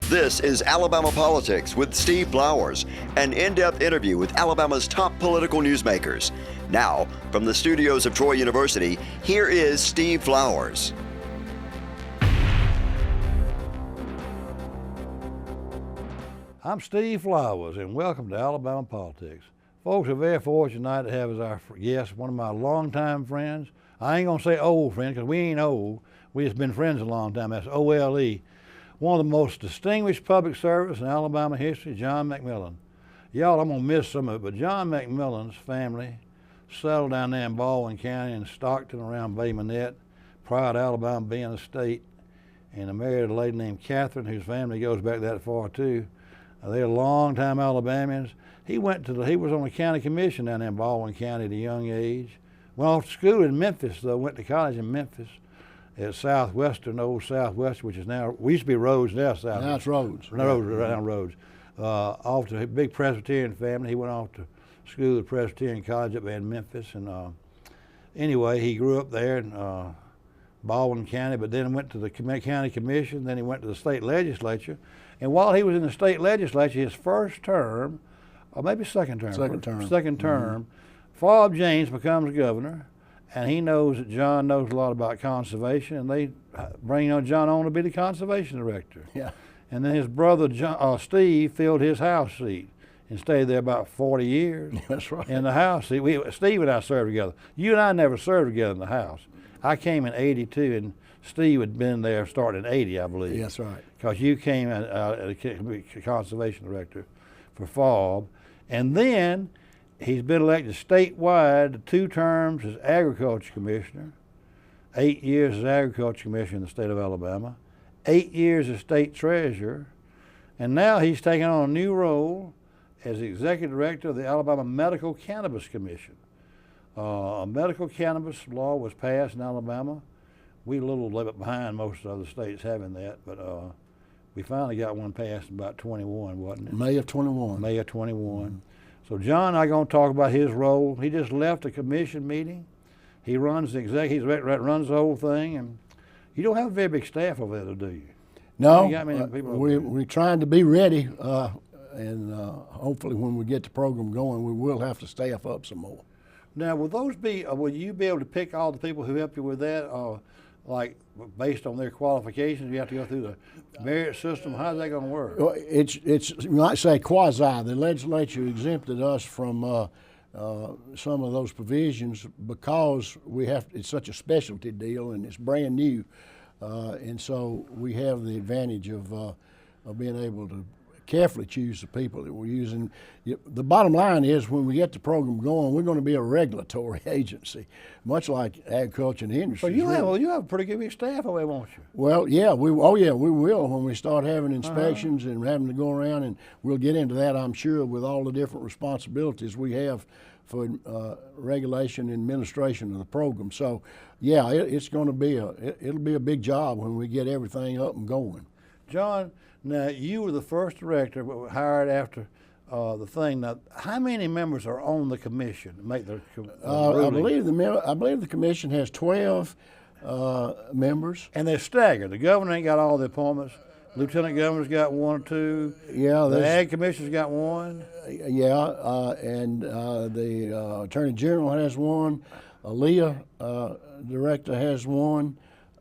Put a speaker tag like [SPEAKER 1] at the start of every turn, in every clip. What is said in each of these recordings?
[SPEAKER 1] This is Alabama Politics with Steve Flowers, an in-depth interview with Alabama's top political newsmakers. Now, from the studios of Troy University, here is Steve Flowers.
[SPEAKER 2] I'm Steve Flowers, and welcome to Alabama Politics. Folks, we're very fortunate tonight to have as our guest one of my longtime friends. I ain't gonna say old friend, because we ain't old. We just been friends a long time. That's OLE. One of the most distinguished public servants in Alabama history, John McMillan. Y'all, I'm gonna miss some of it, but John McMillan's family settled down there in Baldwin County in Stockton around Bay Minette, prior to Alabama being a state, and I married a lady named Catherine, whose family goes back that far too. They're long-time Alabamians. He was on the county commission down there in Baldwin County at a young age. Went off to school in Memphis, though. Went to college in Memphis at Southwestern, old Southwestern, which is now, we used to be Rhodes, now Southwestern.
[SPEAKER 3] Now it's Rhodes.
[SPEAKER 2] No, Rhodes, right down Rhodes. Off to a big Presbyterian family. He went off to school at Presbyterian College up there in Memphis. And anyway, he grew up there in Baldwin County, but then went to the county commission. Then he went to the state legislature. And while he was in the state legislature, his first term, or maybe second term, Fob James becomes governor, and he knows that John knows a lot about conservation, and they bring John on to be the conservation director.
[SPEAKER 3] Yeah.
[SPEAKER 2] And then his brother Steve filled his House seat and stayed there about 40 years.
[SPEAKER 3] That's right.
[SPEAKER 2] In the House seat. Steve and I served together. You and I never served together in the House. I came in '82, and Steve had been there starting in '80, I believe.
[SPEAKER 3] That's right.
[SPEAKER 2] Because you came as a conservation director for Fob. And then he's been elected statewide 2 terms as agriculture commissioner, 8 years as agriculture commissioner in the state of Alabama, 8 years as state treasurer, and now he's taking on a new role as the executive director of the Alabama Medical Cannabis Commission. A medical cannabis law was passed in Alabama. We're a little bit behind most other states having that, but we finally got one passed in about 21, wasn't it?
[SPEAKER 3] May of 21.
[SPEAKER 2] May of 21. Mm-hmm. So John and I are going to talk about his role. He just left a commission meeting. He runs the runs the whole thing, and you don't have a very big staff over there, do you?
[SPEAKER 3] No, we're trying to be ready, and hopefully when we get the program going, we will have to staff up some more.
[SPEAKER 2] Now, will you be able to pick all the people who help you with that, like based on their qualifications? You have to go through the merit system. How's that going to work?
[SPEAKER 3] Well, it's you might say quasi. The legislature exempted us from some of those provisions because it's such a specialty deal and it's brand new, and so we have the advantage of being able to carefully choose the people that we're using. The bottom line is when we get the program going, we're going to be a regulatory agency, much like agriculture and industry.
[SPEAKER 2] So you have a pretty good staff over there, won't you?
[SPEAKER 3] Well, yeah, we will when we start having inspections and having to go around, and we'll get into that, I'm sure, with all the different responsibilities we have for regulation and administration of the program. So, yeah, it'll be a big job when we get everything up and going.
[SPEAKER 2] John, now you were the first director hired after the thing. Now, how many members are on the commission to make the
[SPEAKER 3] I believe the commission has 12 members,
[SPEAKER 2] and they're staggered. The governor ain't got all the appointments. Lieutenant governor's got 1 or 2.
[SPEAKER 3] Yeah,
[SPEAKER 2] the ag commissioner's got 1.
[SPEAKER 3] Yeah, and the attorney general has 1. ALEA director has 1,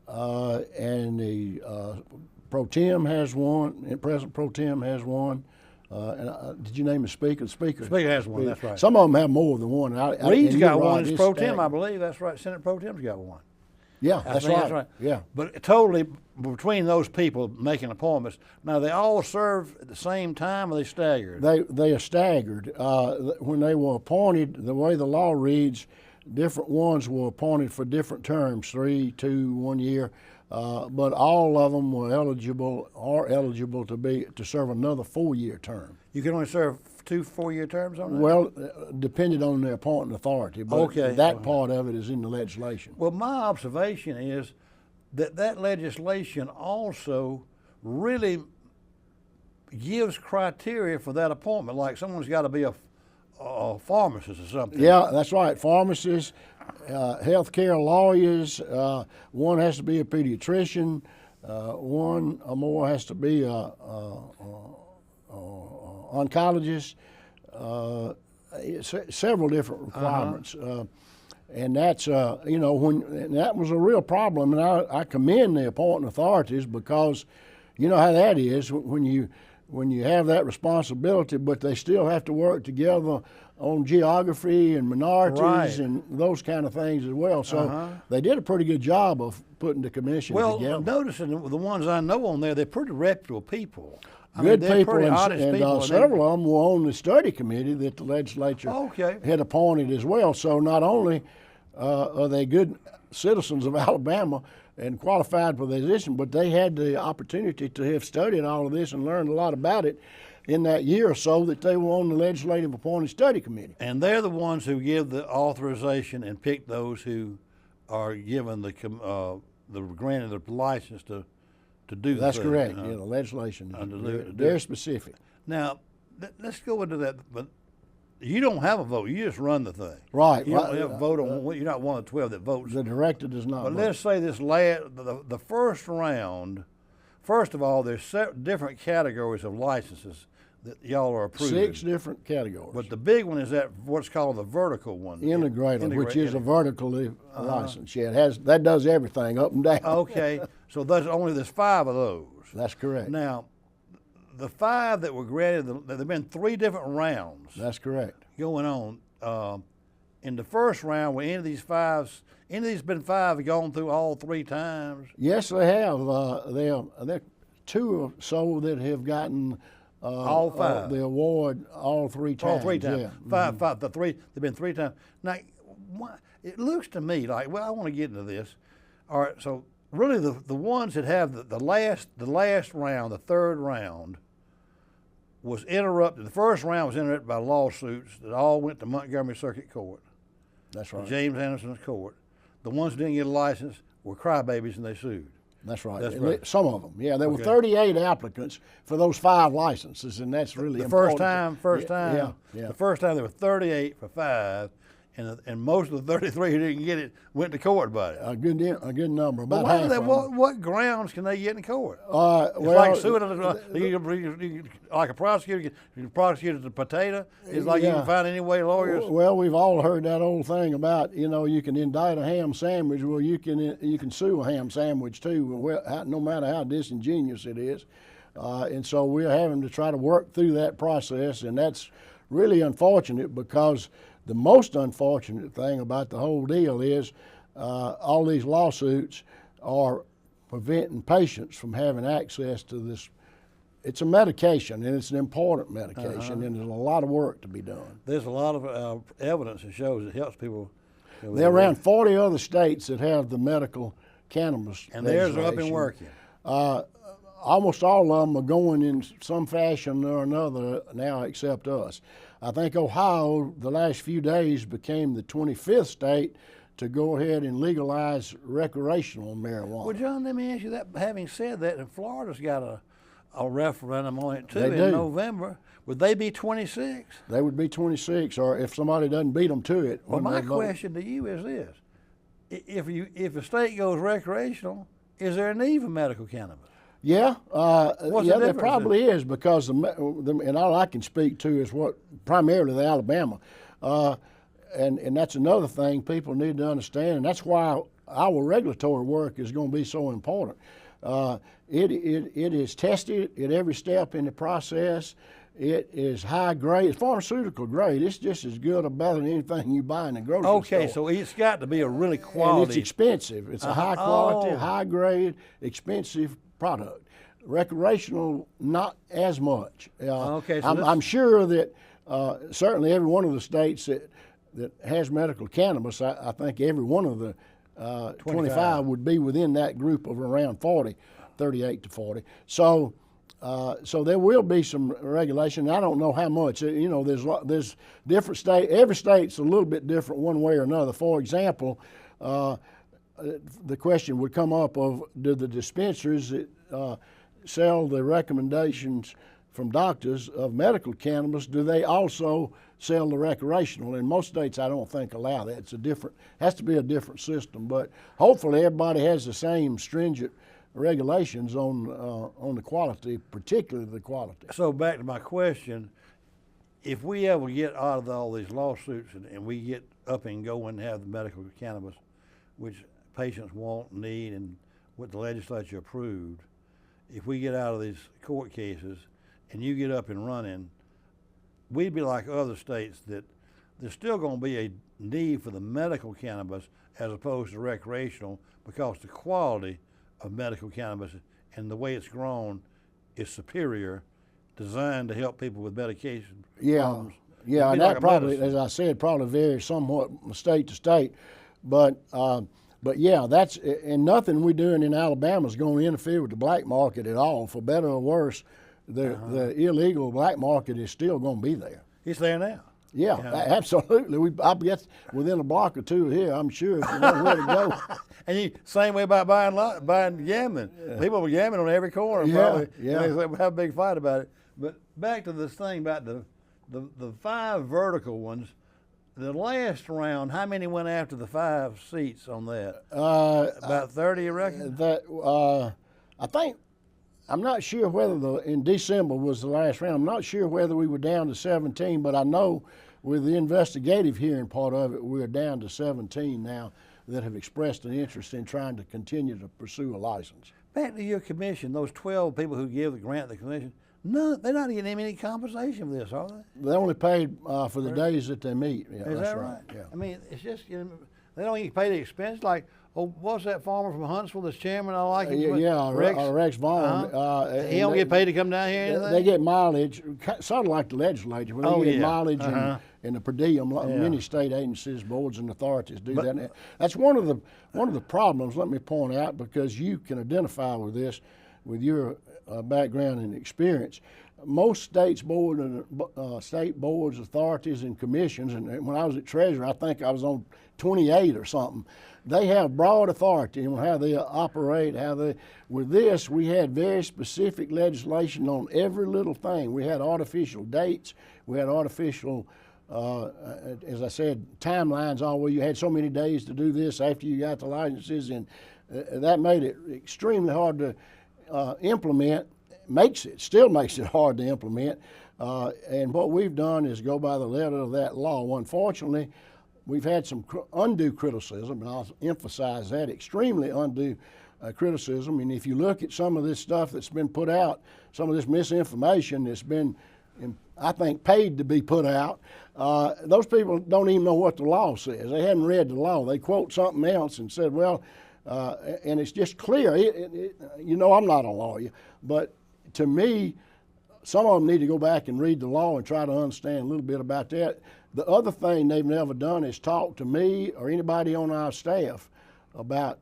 [SPEAKER 3] and the Pro Tem has 1, and President Pro Tem has 1. And did you name the speaker? The speaker
[SPEAKER 2] has 1, that's right.
[SPEAKER 3] Some of them have more than 1.
[SPEAKER 2] Reed's got 1 as Pro Tem, I believe. That's right. Senate Pro Tem's got 1.
[SPEAKER 3] Yeah, that's right. Yeah.
[SPEAKER 2] But totally between those people making appointments, now they all serve at the same time, or they staggered?
[SPEAKER 3] They are staggered. When they were appointed, the way the law reads, different ones were appointed for different terms, 3, 2, 1 year. But all of them are eligible to serve another 4-year term.
[SPEAKER 2] You can only serve 2 4-year terms on that?
[SPEAKER 3] Well, depending on the appointing authority, but
[SPEAKER 2] okay.
[SPEAKER 3] That part of it is in the legislation.
[SPEAKER 2] Well, my observation is that legislation also really gives criteria for that appointment, like someone's got to be a pharmacist or something.
[SPEAKER 3] Yeah, that's right. Pharmacists, healthcare lawyers, one has to be a pediatrician, one or more has to be a oncologists, several different requirements. And that's, and that was a real problem. And I commend the appointing authorities because you know how that is when you have that responsibility, but they still have to work together on geography and minorities and those kind of things as well. So they did a pretty good job of putting the commission together.
[SPEAKER 2] Well, noticing the ones I know on there, they're pretty reputable people.
[SPEAKER 3] Good people,
[SPEAKER 2] pretty
[SPEAKER 3] and
[SPEAKER 2] honest people.
[SPEAKER 3] Several of them were on the study committee that the legislature had appointed as well. So not only are they good citizens of Alabama and qualified for the position, but they had the opportunity to have studied all of this and learned a lot about it in that year or so that they were on the legislative appointed study committee.
[SPEAKER 2] And they're the ones who give the authorization and pick those who are given the granted the license to do that.
[SPEAKER 3] That's correct. The legislation. They're specific.
[SPEAKER 2] Now, let's go into that. But you don't have a vote. You just run the thing.
[SPEAKER 3] Right.
[SPEAKER 2] You don't have a vote on. You're not one of the 12 that votes.
[SPEAKER 3] The director does not.
[SPEAKER 2] But
[SPEAKER 3] vote.
[SPEAKER 2] let's say this the first round. First of all, there's different categories of licenses that y'all are approving.
[SPEAKER 3] 6 different categories.
[SPEAKER 2] But the big one is that what's called the vertical one.
[SPEAKER 3] Integrator, which is a vertically license. Yeah, that does everything up and down.
[SPEAKER 2] Okay, so there's 5 of those.
[SPEAKER 3] That's correct.
[SPEAKER 2] Now, the 5 that were granted, there've been 3 different rounds.
[SPEAKER 3] That's correct.
[SPEAKER 2] Going on. In the first round, were any of these been 5 gone through all 3 times?
[SPEAKER 3] Yes, they have. There are 2 or so that have gotten
[SPEAKER 2] all 5
[SPEAKER 3] the award all 3 times.
[SPEAKER 2] All 3 times.
[SPEAKER 3] Yeah.
[SPEAKER 2] 5. They've been 3 times. Now, it looks to me like, well, I want to get into this. All right, so really the ones that have the last round, the 3rd round, was interrupted. The first round was interrupted by lawsuits that all went to Montgomery Circuit Court.
[SPEAKER 3] That's right.
[SPEAKER 2] James Anderson's court. The ones who didn't get a license were crybabies and they sued.
[SPEAKER 3] That's right.
[SPEAKER 2] That's right.
[SPEAKER 3] Some of them. Yeah, there were 38 applicants for those 5 licenses, and that's really important.
[SPEAKER 2] First time. The first time there were 38 for 5, and most of the 33 who didn't get it went to court about it.
[SPEAKER 3] A good number. About
[SPEAKER 2] But
[SPEAKER 3] half of them.
[SPEAKER 2] what grounds can they get in court?
[SPEAKER 3] Well,
[SPEAKER 2] it's like suing like a prosecutor. You can prosecute the potato. It's like you can find any way lawyers.
[SPEAKER 3] Well, we've all heard that old thing about you can indict a ham sandwich. Well, you can sue a ham sandwich too. No matter how disingenuous it is, and so we're having to try to work through that process, and that's really unfortunate because the most unfortunate thing about the whole deal is all these lawsuits are preventing patients from having access to this. It's a medication, and it's an important medication, and there's a lot of work to be done.
[SPEAKER 2] There's a lot of evidence that shows it helps people.
[SPEAKER 3] There are around 40 other states that have the medical cannabis
[SPEAKER 2] and theirs are up and working.
[SPEAKER 3] Almost all of them are going in some fashion or another now except us. I think Ohio, the last few days, became the 25th state to go ahead and legalize recreational marijuana.
[SPEAKER 2] Well, John, let me ask you that. Having said that, and Florida's got a referendum on it too
[SPEAKER 3] They
[SPEAKER 2] in
[SPEAKER 3] do.
[SPEAKER 2] November. Would they be 26?
[SPEAKER 3] They would be 26, or if somebody doesn't beat them to it.
[SPEAKER 2] Well, my question to you is this: if a state goes recreational, is there a need for medical cannabis?
[SPEAKER 3] Yeah, there probably
[SPEAKER 2] then?
[SPEAKER 3] is because and all I can speak to is primarily the Alabama, and that's another thing people need to understand, and that's why our regulatory work is going to be so important. It is tested at every step in the process. It is high grade, it's pharmaceutical grade. It's just as good or better than anything you buy in the grocery store.
[SPEAKER 2] Okay, so it's got to be a really quality.
[SPEAKER 3] And it's expensive. It's a high quality, high grade, expensive product. Recreational, not as much.
[SPEAKER 2] Okay, so
[SPEAKER 3] I'm sure that certainly every one of the states that has medical cannabis, I think every one of the 25 would be within that group of around 40, 38 to 40. So there will be some regulation. I don't know how much. There's different state. Every state's a little bit different one way or another. For example, the question would come up of do the dispensaries that sell the recommendations from doctors of medical cannabis, do they also sell the recreational? In most states, I don't think allow that. Has to be a different system. But hopefully, everybody has the same stringent regulations on the quality, particularly the quality.
[SPEAKER 2] So back to my question: if we ever get out of all these lawsuits and we get up and go and have the medical cannabis, which patients want, need, and what the legislature approved, if we get out of these court cases and you get up and running, we'd be like other states that there's still going to be a need for the medical cannabis as opposed to recreational, because the quality of medical cannabis and the way it's grown is superior, designed to help people with medication problems.
[SPEAKER 3] Yeah, and
[SPEAKER 2] like
[SPEAKER 3] that probably,
[SPEAKER 2] medicine.
[SPEAKER 3] as I said, probably varies somewhat from state to state. But yeah, that's, and nothing we're doing in Alabama is going to interfere with the black market at all. For better or worse, the illegal black market is still going to be there.
[SPEAKER 2] It's there now.
[SPEAKER 3] Yeah, absolutely. I guess within a block or two here, I'm sure, if you know where to go.
[SPEAKER 2] And you, same way about buying gammon. People were gammon on every corner. Probably.
[SPEAKER 3] Yeah.
[SPEAKER 2] They have a big fight about it. But back to this thing about the 5 vertical ones. The last round, how many went after the 5 seats on that? About 30, you reckon?
[SPEAKER 3] I think, I'm not sure whether in December was the last round. I'm not sure whether we were down to 17, but I know with the investigative hearing part of it, we're down to 17 now that have expressed an interest in trying to continue to pursue a license.
[SPEAKER 2] Back to your commission, those 12 people who give the grant to the commission, no, they're not getting any compensation for this, are they?
[SPEAKER 3] They only paid for the days that they meet. Yeah,
[SPEAKER 2] Is
[SPEAKER 3] that's
[SPEAKER 2] that right?
[SPEAKER 3] Yeah.
[SPEAKER 2] I mean, it's just, they don't even pay the expense. Like, what's that farmer from Huntsville, this chairman, I like him?
[SPEAKER 3] Rex Vaughn.
[SPEAKER 2] He don't get paid to come down here or anything?
[SPEAKER 3] They get mileage, sort of like the legislature, where they get mileage and the per diem. Many state agencies, boards, and authorities do that. That's one of the problems, let me point out, because you can identify with this with your background and experience. Most states state boards, authorities, and commissions, and when I was at Treasurer, I think I was on 28 or something. They have broad authority in how they operate, with this, we had very specific legislation on every little thing. We had artificial dates, we had artificial, as I said, timelines, where you had so many days to do this after you got the licenses, and that made it extremely hard to implement. Still makes it hard to implement, and what we've done is go by the letter of that law. Unfortunately, we've had some undue criticism, and I'll emphasize that, extremely undue criticism. And if you look at some of this stuff that's been put out, some of this misinformation that's been, I think, paid to be put out, those people don't even know what the law says. They hadn't read the law. They quote something else and said, well, and it's just clear. I'm not a lawyer, but to me, some of them need to go back and read the law and try to understand a little bit about that. The other thing they've never done is talk to me or anybody on our staff about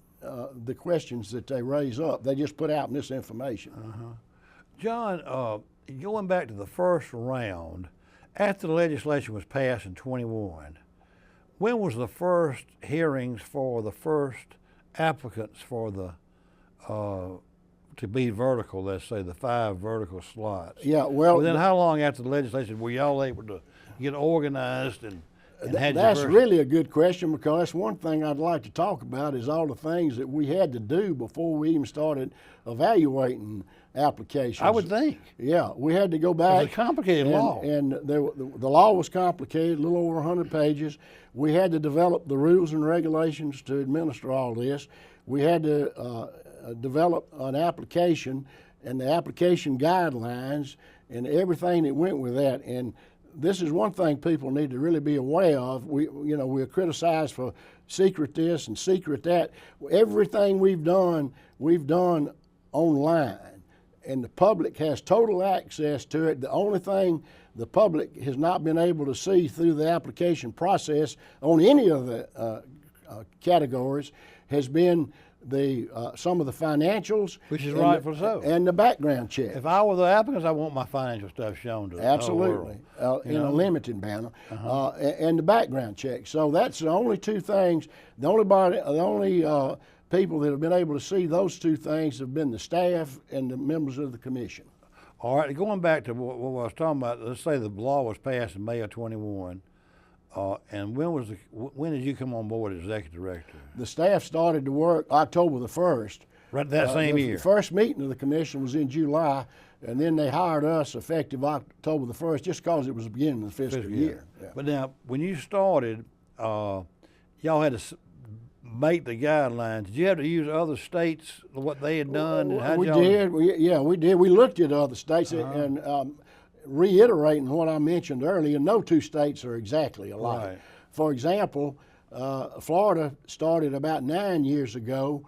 [SPEAKER 3] the questions that they raise up. They just put out misinformation.
[SPEAKER 2] John, going back to the first round, after the legislation was passed in 21, when was the first hearings for the first applicants for the to be vertical, let's say the 5 vertical slots?
[SPEAKER 3] Yeah, well,
[SPEAKER 2] then how long after the legislation were y'all able to get organized and
[SPEAKER 3] that's really a good question, because that's one thing I'd like to talk about is all the things that we had to do before we even started evaluating applications.
[SPEAKER 2] I would think.
[SPEAKER 3] Yeah, we had to go back.
[SPEAKER 2] It's a complicated law.
[SPEAKER 3] And the law was complicated, a little over 100 pages. We had to develop the rules and regulations to administer all this. We had to develop an application and the application guidelines and everything that went with that. And this is one thing people need to really be aware of. We're criticized for secret this and secret that. Everything we've done online, and the public has total access to it. The only thing the public has not been able to see through the application process on any of the categories has been some of the financials,
[SPEAKER 2] which is rightful so,
[SPEAKER 3] and the background check.
[SPEAKER 2] If I were the applicants, I want my financial stuff shown to
[SPEAKER 3] absolutely
[SPEAKER 2] the whole world,
[SPEAKER 3] in a limited manner, and the background check. So that's the only 2 things. The only people that have been able to see those 2 things have been the staff and the members of the commission.
[SPEAKER 2] All right, going back to what I was talking about, let's say the law was passed in May of 21. And when did you come on board as executive director?
[SPEAKER 3] The staff started to work October the 1st.
[SPEAKER 2] Right that same year.
[SPEAKER 3] The first meeting of the commission was in July, And then they hired us effective October the 1st, just because it was the beginning of the fiscal year. Yeah.
[SPEAKER 2] But now, when you started, y'all had to make the guidelines. Did you have to use other states, what they had done? And
[SPEAKER 3] we did. We did. We looked at other states, and reiterating what I mentioned earlier, no two states are exactly alike.
[SPEAKER 2] Right.
[SPEAKER 3] For example, Florida started about 9 years ago,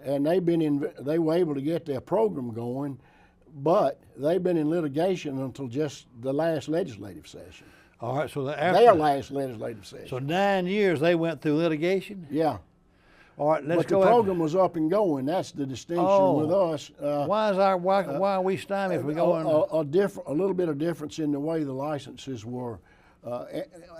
[SPEAKER 3] and they were able to get their program going, but they've been in litigation until just the last legislative session.
[SPEAKER 2] All right, so
[SPEAKER 3] Their last legislative session.
[SPEAKER 2] So 9 years they went through litigation?
[SPEAKER 3] Yeah.
[SPEAKER 2] All right, let's
[SPEAKER 3] but
[SPEAKER 2] go.
[SPEAKER 3] The program was up and going. That's the distinction with us.
[SPEAKER 2] Why are we stymied if we go on?
[SPEAKER 3] A little bit of difference in the way the licenses were,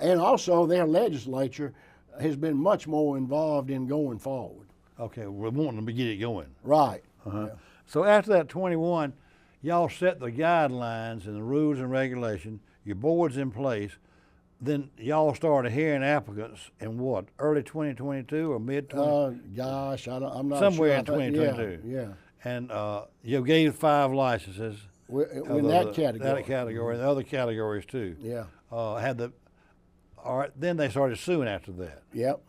[SPEAKER 3] and also their legislature has been much more involved in going forward.
[SPEAKER 2] Okay, we're wanting to get it going.
[SPEAKER 3] Right.
[SPEAKER 2] Yeah. So after that 21, y'all set the guidelines and the rules and regulations. Your board's in place. Then y'all started hearing applicants in what, early 2022 or mid 20?
[SPEAKER 3] Gosh, I'm not
[SPEAKER 2] somewhere
[SPEAKER 3] sure.
[SPEAKER 2] in 2022.
[SPEAKER 3] Yeah.
[SPEAKER 2] And you gave 5 licenses.
[SPEAKER 3] In that category.
[SPEAKER 2] That category, and the other categories too.
[SPEAKER 3] Yeah.
[SPEAKER 2] All right. Then they started suing after that.
[SPEAKER 3] Yep.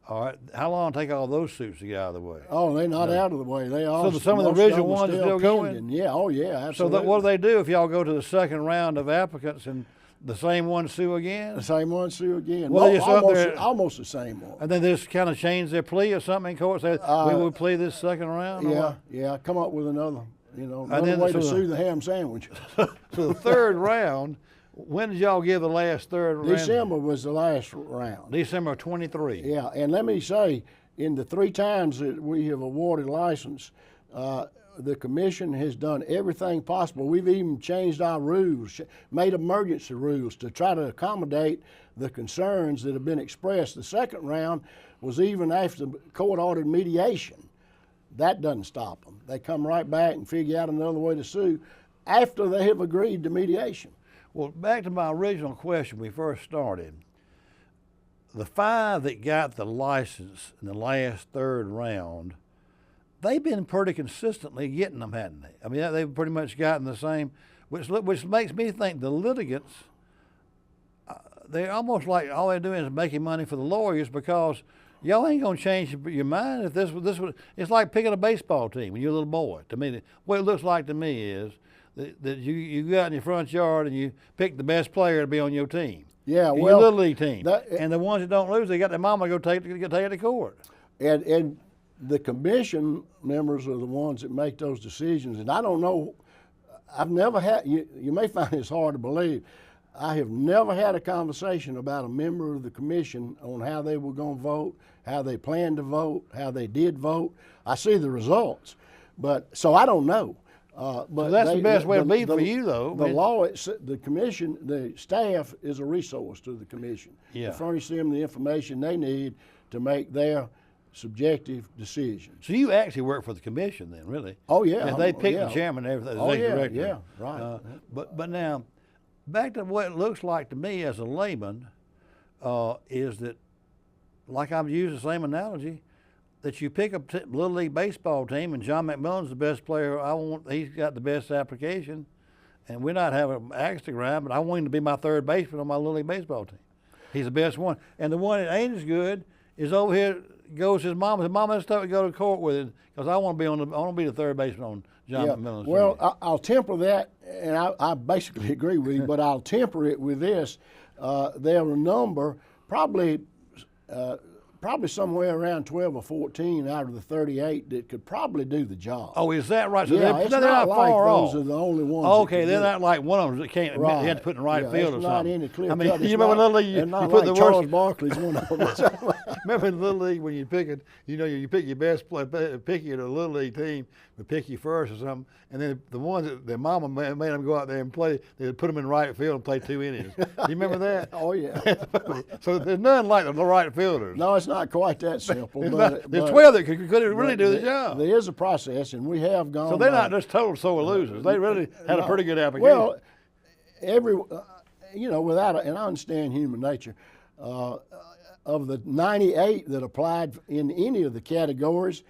[SPEAKER 2] All right. How long did it take all those suits to get out of the way?
[SPEAKER 3] Oh, they're not out of the way. They all.
[SPEAKER 2] So some of the original ones are still going.
[SPEAKER 3] Yeah. Oh, yeah. Absolutely.
[SPEAKER 2] So what do they do if y'all go to the second round of applicants and the same ones sue again?
[SPEAKER 3] The same ones sue again.
[SPEAKER 2] Well,
[SPEAKER 3] almost the same one.
[SPEAKER 2] And then they just kind of change their plea or something in court. Say we would plea this second round.
[SPEAKER 3] Yeah. Come up with another way to sue the ham sandwich.
[SPEAKER 2] So the third round. When did y'all give the last third round?
[SPEAKER 3] December was the last round.
[SPEAKER 2] December of 23.
[SPEAKER 3] Yeah, and let me say, in the 3 times that we have awarded license, the commission has done everything possible. We've even changed our rules, made emergency rules to try to accommodate the concerns that have been expressed. The second round was even after court-ordered mediation. That doesn't stop them. They come right back and figure out another way to sue after they have agreed to mediation.
[SPEAKER 2] Well, back to my original question when we first started. The 5 that got the license in the last third round, they've been pretty consistently getting them, hadn't they? I mean, they've pretty much gotten the same, which makes me think the litigants, they're almost like all they're doing is making money for the lawyers, because y'all ain't gonna change your mind if this was. It's like picking a baseball team when you're a little boy. To me, what it looks like to me is that you go out in your front yard and you pick the best player to be on your team.
[SPEAKER 3] Yeah,
[SPEAKER 2] well, your little league team. And the ones that don't lose, they got their mama go take it to court.
[SPEAKER 3] And the commission members are the ones that make those decisions. And I don't know, I've never had, you may find this hard to believe, I have never had a conversation about a member of the commission on how they were going to vote, how they planned to vote, how they did vote. I see the results, so I don't know. But
[SPEAKER 2] so that's the best way to be for you, though.
[SPEAKER 3] The commission, the staff is a resource to the commission.
[SPEAKER 2] Yeah.
[SPEAKER 3] To furnish them the information they need to make their subjective decisions.
[SPEAKER 2] So you actually work for the commission then, really?
[SPEAKER 3] Oh, yeah.
[SPEAKER 2] And they pick the chairman and everything, the executive director.
[SPEAKER 3] Yeah, right.
[SPEAKER 2] But now, back to what it looks like to me as a layman, is that, like I've used the same analogy, that you pick a Little League baseball team, and John McMillan's the best player I want. He's got the best application, and we're not having an axe to grind, but I want him to be my third baseman on my Little League baseball team. He's the best one. And the one that ain't as good is over here, goes to his mama. His mama has to go to court with it, because I want to be the third baseman on John McMillan's team.
[SPEAKER 3] Well, I'll temper that, and I basically agree with you, but I'll temper it with this. There are a number, probably somewhere around 12 or 14 out of the 38 that could probably do the job.
[SPEAKER 2] Oh, is that right? So
[SPEAKER 3] yeah,
[SPEAKER 2] they're not
[SPEAKER 3] like
[SPEAKER 2] far
[SPEAKER 3] those
[SPEAKER 2] off.
[SPEAKER 3] are the only ones.
[SPEAKER 2] Okay, they're not like one of them that can't. Right. You have to put in the right field or something.
[SPEAKER 3] Not any clear
[SPEAKER 2] I mean,
[SPEAKER 3] cut.
[SPEAKER 2] you remember Little League? You put the
[SPEAKER 3] Charles
[SPEAKER 2] worst.
[SPEAKER 3] Barkley's one of them.
[SPEAKER 2] Remember in Little League when you pick it, you pick your best player, pick your Little League team, they pick you first or something, and then the ones that their mama made them go out there and play, they would put them in right field and play 2 innings. Do you remember that?
[SPEAKER 3] Oh yeah.
[SPEAKER 2] So there's none like the right fielders.
[SPEAKER 3] No, it's not quite that simple.
[SPEAKER 2] There's 12 that could really do the job.
[SPEAKER 3] There is a process, and we have gone.
[SPEAKER 2] So they're not just total sore losers. They really had a pretty good application.
[SPEAKER 3] Well, and I understand human nature. Of the 98 that applied in any of the categories,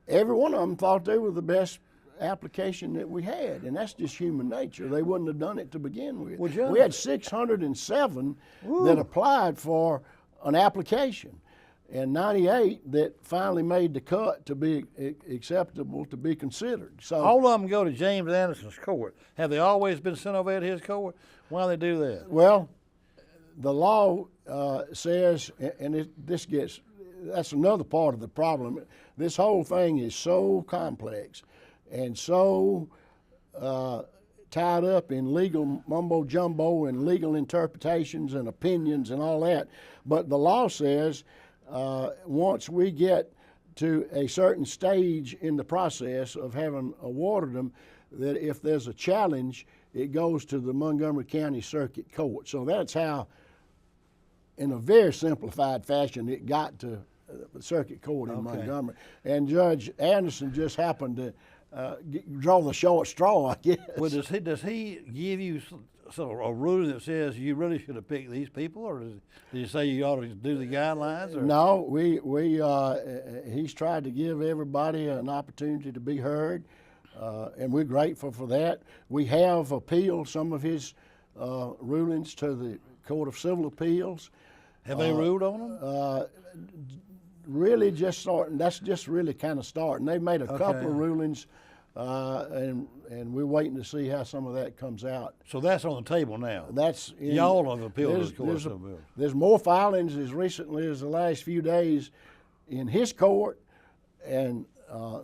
[SPEAKER 3] every one of them thought they were the best application that we had, and that's just human nature. They wouldn't have done it to begin with.
[SPEAKER 2] Well, Judge,
[SPEAKER 3] we had 607 that applied for an application, and 98 that finally made the cut to be acceptable to be considered. So
[SPEAKER 2] all of them go to James Anderson's court. Have they always been sent over to his court? Why do they do that?
[SPEAKER 3] Well, the law says, and that's another part of the problem. This whole thing is so complex and so tied up in legal mumbo jumbo and legal interpretations and opinions and all that. But the law says once we get to a certain stage in the process of having awarded them, that if there's a challenge, it goes to the Montgomery County Circuit Court. So that's how, in a very simplified fashion, it got to the Circuit Court in Montgomery. And Judge Anderson just happened to draw the short straw, I guess.
[SPEAKER 2] Well, does he give you a ruling that says you really should have picked these people, or does he say you ought to do the guidelines? Or?
[SPEAKER 3] No, he's tried to give everybody an opportunity to be heard, and we're grateful for that. We have appealed some of his rulings to the Court of Civil Appeals.
[SPEAKER 2] Have they ruled on them?
[SPEAKER 3] Really just starting. That's just really kind of starting. They've made a couple of rulings, and we're waiting to see how some of that comes out.
[SPEAKER 2] So that's on the table now.
[SPEAKER 3] That's
[SPEAKER 2] y'all have appealed to the Court of Civil Appeals.
[SPEAKER 3] There's more filings as recently as the last few days in his court, and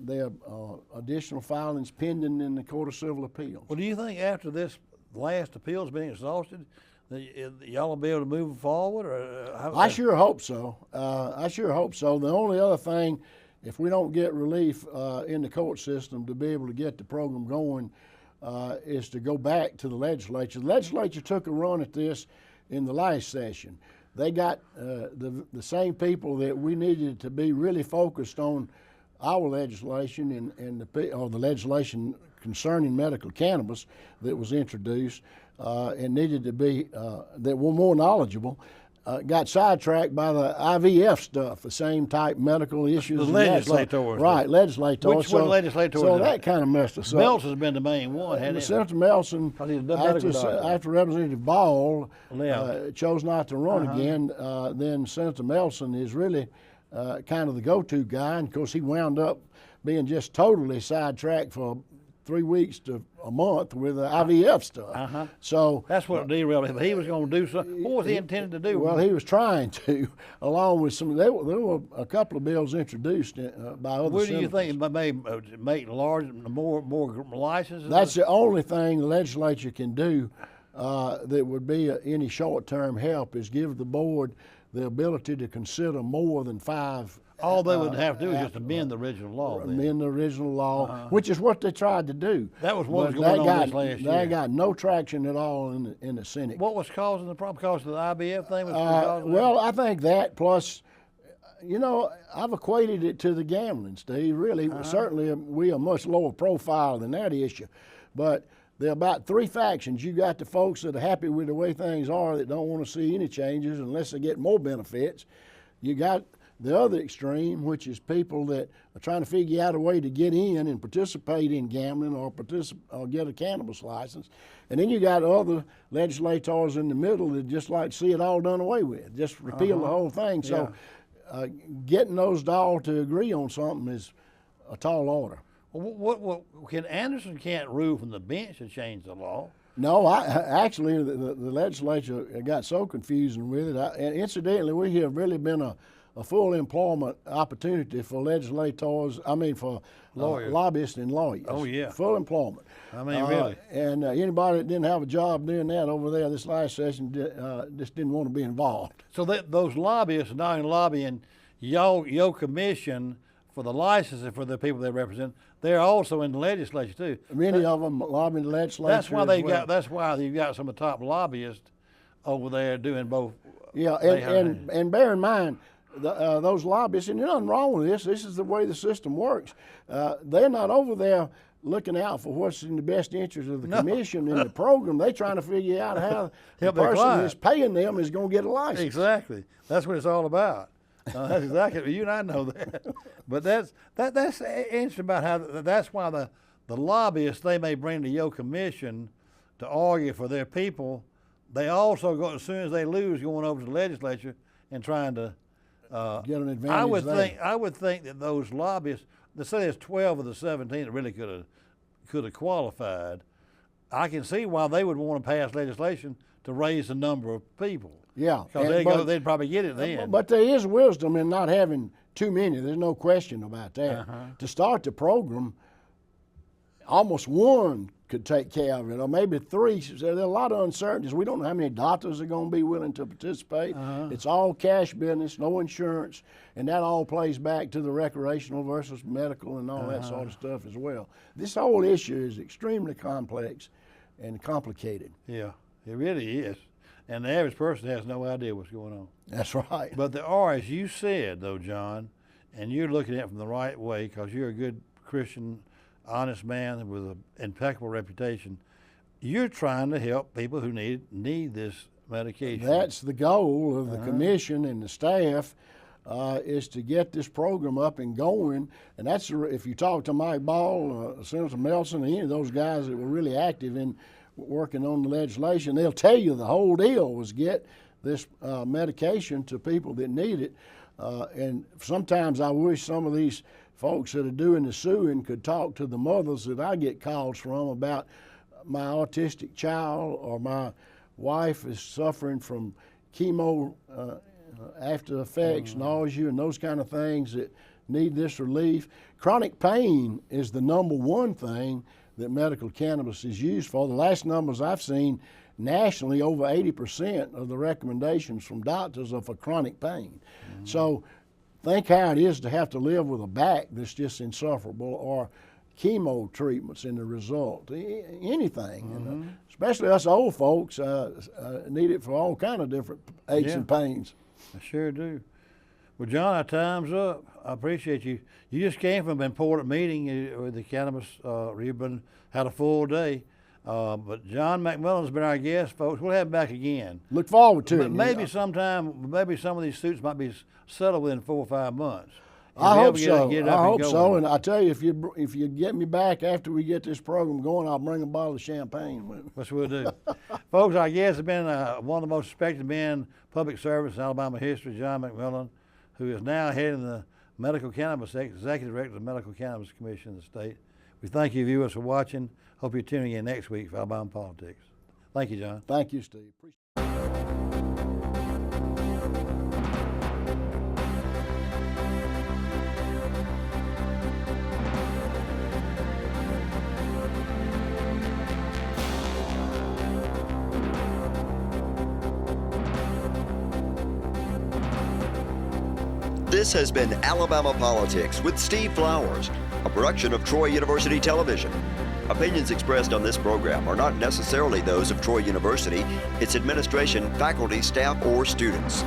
[SPEAKER 3] there are additional filings pending in the Court of Civil Appeals.
[SPEAKER 2] Well, do you think after this last appeal has been exhausted, that y'all will be able to move forward? Or
[SPEAKER 3] I sure hope so. I sure hope so. The only other thing, if we don't get relief in the court system to be able to get the program going, is to go back to the legislature. The legislature took a run at this in the last session. They got the same people that we needed to be really focused on our legislation and the legislation concerning medical cannabis that was introduced and needed to be, that were more knowledgeable, got sidetracked by the IVF stuff, the same type medical issues.
[SPEAKER 2] The legislators.
[SPEAKER 3] Right, legislators.
[SPEAKER 2] Which one legislators?
[SPEAKER 3] So that kind of messed us up.
[SPEAKER 2] Melson's been the main one, hasn't he?
[SPEAKER 3] Senator Melson, after Representative Ball chose not to run again, then Senator Melson is really kind of the go-to guy, and of course he wound up being just totally sidetracked for 3 weeks to a month with the IVF stuff. So
[SPEAKER 2] that's what derailed him. He was going to do something. What was he intended to do?
[SPEAKER 3] Well, he was trying to, along with some. There were a couple of bills introduced by other.
[SPEAKER 2] Where
[SPEAKER 3] senators.
[SPEAKER 2] do you think it may make more licenses?
[SPEAKER 3] That's the only thing the legislature can do that would be any short-term help, is give the board the ability to consider more than 5.
[SPEAKER 2] All they would have to do is just amend the original law.
[SPEAKER 3] Amend the original law, which is what they tried to do.
[SPEAKER 2] That was what was going on this last year.
[SPEAKER 3] That got no traction at all in the Senate.
[SPEAKER 2] What was causing the problem? Because of the IBF thing?
[SPEAKER 3] Well, I think that, plus, you know, I've equated it to the gambling, Steve. Really, certainly we are much lower profile than that issue. But there are about 3 factions. You got the folks that are happy with the way things are, that don't want to see any changes unless they get more benefits. You got the other extreme, which is people that are trying to figure out a way to get in and participate in gambling or get a cannabis license. And then you got other legislators in the middle that just like to see it all done away with, just repeal the whole thing. So getting those all to agree on something is a tall order.
[SPEAKER 2] What Anderson can't rule from the bench to change the law?
[SPEAKER 3] No, actually the legislature got so confusing with it. And incidentally, we have really been a full employment opportunity for legislators, for lobbyists and lawyers.
[SPEAKER 2] Oh, yeah.
[SPEAKER 3] Full employment.
[SPEAKER 2] I mean, really.
[SPEAKER 3] And anybody that didn't have a job doing that over there this last session just didn't want to be involved.
[SPEAKER 2] So those lobbyists are not only lobbying your commission for the licensing for the people they represent, they're also in the legislature too.
[SPEAKER 3] Many of them lobbying the legislature.
[SPEAKER 2] That's why you've got some of the top lobbyists over there doing both.
[SPEAKER 3] Yeah, and bear in mind, those lobbyists, and there's nothing wrong with this. This is the way the system works. They're not over there looking out for what's in the best interest of the commission and the program. They're trying to figure out how the person who's paying them is going to get a license.
[SPEAKER 2] Exactly. That's what it's all about. That's exactly. You and I know that. But that's interesting about how that's why the lobbyists they may bring to your commission to argue for their people, they also go, as soon as they lose, going over to the legislature and trying to
[SPEAKER 3] get an advantage.
[SPEAKER 2] I would think that those lobbyists, let's say there's 12 of the 17 that really could have qualified. I can see why they would want to pass legislation to raise the number of people.
[SPEAKER 3] Yeah,
[SPEAKER 2] because they'd probably get it then.
[SPEAKER 3] But there is wisdom in not having too many. There's no question about that. To start the program, almost one could take care of it, or maybe three. So there are a lot of uncertainties. We don't know how many doctors are going to be willing to participate. It's all cash business, no insurance, and that all plays back to the recreational versus medical and all that sort of stuff as well. This whole issue is extremely complex and complicated.
[SPEAKER 2] Yeah, it really is. And the average person has no idea what's going on.
[SPEAKER 3] That's right.
[SPEAKER 2] But there are, as you said, though, John, and you're looking at it from the right way because you're a good Christian, honest man with an impeccable reputation. You're trying to help people who need this medication.
[SPEAKER 3] That's the goal of the commission and the staff, is to get this program up and going. And that's, if you talk to Mike Ball, Senator Melson, any of those guys that were really active in working on the legislation, they'll tell you the whole deal was get this medication to people that need it. And sometimes I wish some of these folks that are doing the suing could talk to the mothers that I get calls from about my autistic child, or my wife is suffering from chemo after effects, nausea, and those kind of things that need this relief. Chronic pain is the #1 thing that medical cannabis is used for. The last numbers I've seen nationally, over 80% of the recommendations from doctors are for chronic pain. So think how it is to have to live with a back that's just insufferable, or chemo treatments in the result, anything. And, especially us old folks need it for all kind of different aches and pains.
[SPEAKER 2] I sure do. Well, John, our time's up. I appreciate you. You just came from an important meeting with the cannabis. You've had a full day. But John McMillan's been our guest, folks. We'll have him back again.
[SPEAKER 3] Look forward to it.
[SPEAKER 2] Maybe sometime, maybe some of these suits might be settled within 4 or 5 months.
[SPEAKER 3] I hope so. I hope so. And I tell you, if you get me back after we get this program going, I'll bring a bottle of champagne with me.
[SPEAKER 2] That's what we'll do. Folks, our guest has been one of the most respected men in public service in Alabama history, John McMillan, who is now heading the Medical Cannabis, Executive Director of the Medical Cannabis Commission of the state. We thank you viewers for watching. Hope you're tuning in next week for Alabama Politics. Thank you, John.
[SPEAKER 3] Thank you, Steve.
[SPEAKER 1] This has been Alabama Politics with Steve Flowers, a production of Troy University Television. Opinions expressed on this program are not necessarily those of Troy University, its administration, faculty, staff, or students.